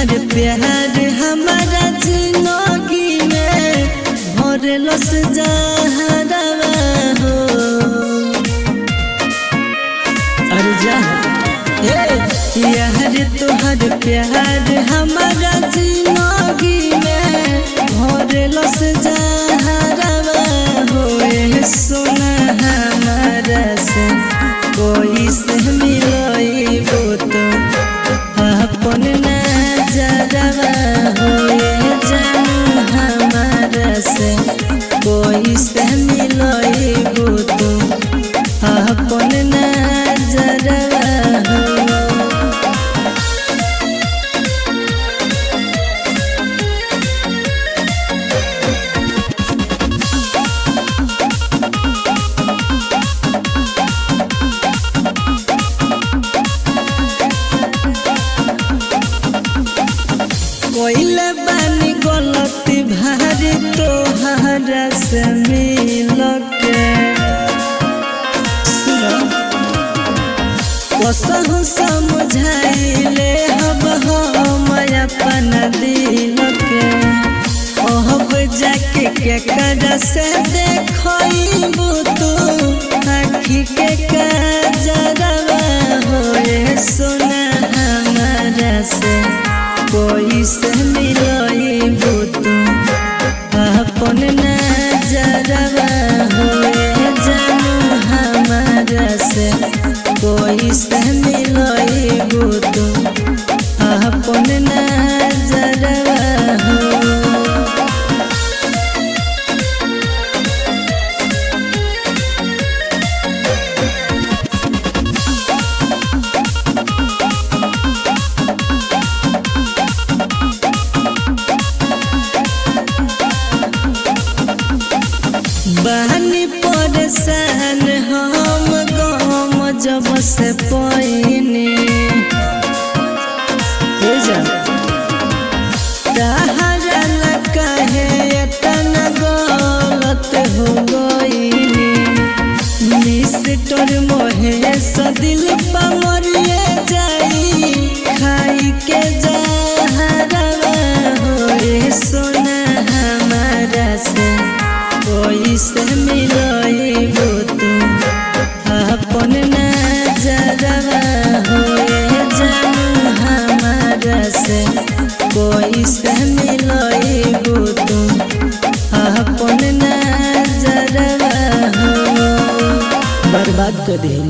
तुहार प्यार हमारा जिंदगी में भरलस जहरवा हो। अरे जा यार तुहार प्यार हमारा जिंदगी में भरलस जहरवा हो। सोना हमारा से कोई से मिलइबो तो अपन नजरवा हो। जानू हमारा से कोई से मिलइबो तो अपन नजरवा हो। कोइले बानी गलती भारी तोहरा से मिलके। कसहु समझाइले हब हम अपन दिल के। अब जाके केकरा से देखइबू तू आँखी के काजरवा हो। सोना हमारा से कोई से मिलइबू तू अपन नजरवा हो। जानू हमारा से कोई से मिलइबू तू अपन नजरवा हो। बानी परेशान हम गम जब से पैनी। तहरा न कहे इतना गलत हो गईनी। मिस्टर महेश दिल पर मरिए जाई खाई के जहरवा हो। सोना हमारा से कोई से मिलइबू तू अपन नजरवा हो। जानू हमारा से कोई से मिलइबू तू अपन नजरवा हो। बर्बाद कर दिल।